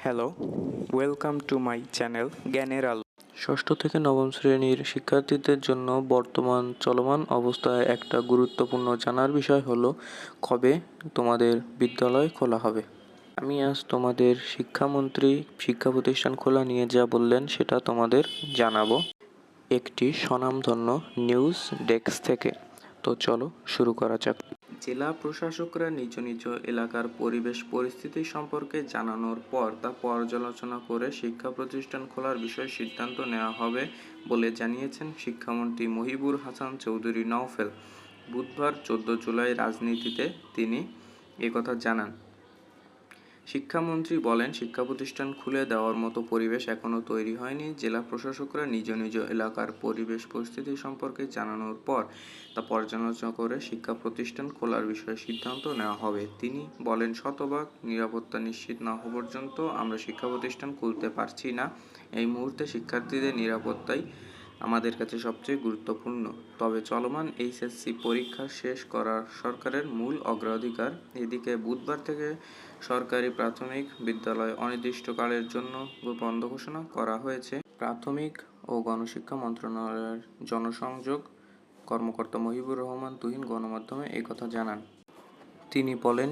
Hello, welcome to my channel জ্ঞানের আলো। ষষ্ঠ থেকে নবম শ্রেণীর শিক্ষার্থীদের জন্য বর্তমান চলমান অবস্থায় একটা গুরুত্বপূর্ণ জানার বিষয় হলো কবে তোমাদের বিদ্যালয় খোলা হবে। আমি আজ তোমাদের শিক্ষামন্ত্রী শিক্ষা প্রতিষ্ঠান খোলা নিয়ে যা বললেন সেটা তোমাদের জানাবো একটি স্বনামধন্য নিউজ ডেস্ক থেকে। তো চলো শুরু করা যাক। জেলা প্রশাসকরা নিজ নিজ এলাকার পরিবেশ পরিস্থিতি সম্পর্কে জানানোর পর তা পর্যালোচনা করে শিক্ষা প্রতিষ্ঠান খোলার বিষয়ে সিদ্ধান্ত নেওয়া হবে বলে জানিয়েছেন শিক্ষামন্ত্রী মহিবুর হাসান চৌধুরী নওফেল। বুধবার 14 জুলাই রাজনীতিতে তিনি একথা জানান। শিক্ষামন্ত্রী বলেন, শিক্ষা প্রতিষ্ঠান খুলে দেওয়ার মতো পরিবেশ এখনও তৈরি হয়নি। জেলা প্রশাসকরা নিজ নিজ এলাকার পরিবেশ পরিস্থিতি সম্পর্কে জানানোর পর তা পর্যালোচনা করে শিক্ষা প্রতিষ্ঠান খোলার বিষয়ে সিদ্ধান্ত নেওয়া হবে। তিনি বলেন, শতভাগ নিরাপত্তা নিশ্চিত না হওয়া পর্যন্ত আমরা শিক্ষা প্রতিষ্ঠান খুলতে পারছি না। এই মুহূর্তে শিক্ষার্থীদের নিরাপত্তাই আমাদের কাছে সবচেয়ে গুরুত্বপূর্ণ। তবে চলমান এইচএসসি পরীক্ষা শেষ করা সরকারের মূল অগ্রাধিকার। এদিকে বুধবার থেকে সরকারি প্রাথমিক বিদ্যালয় অনির্দিষ্টকালের জন্য বন্ধ ঘোষণা করা হয়েছে। প্রাথমিক ও গণশিক্ষা মন্ত্রণালয়ের জনসংযোগ কর্মকর্তা মহিবুর রহমান তুহিন গণমাধ্যমে একথা জানান। তিনি বলেন,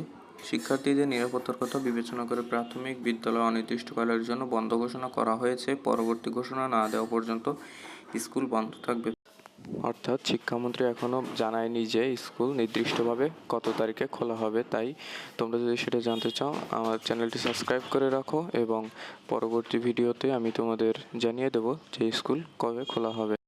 শিক্ষার্থীদের নিরাপত্তার কথা বিবেচনা করে প্রাথমিক বিদ্যালয় অনির্দিষ্টকালের জন্য বন্ধ ঘোষণা করা হয়েছে। পরবর্তী ঘোষণা না দেওয়া পর্যন্ত স্কুল বন্ধ থাকবে। অর্থাৎ শিক্ষামন্ত্রী এখনও জানায়নি যে স্কুল নির্দিষ্টভাবে কত তারিখে খোলা হবে। তাই তোমরা যদি সেটা জানতে চাও আমার চ্যানেলটি সাবস্ক্রাইব করে রাখো এবং পরবর্তী ভিডিওতে আমি তোমাদের জানিয়ে দেব যে স্কুল কবে খোলা হবে।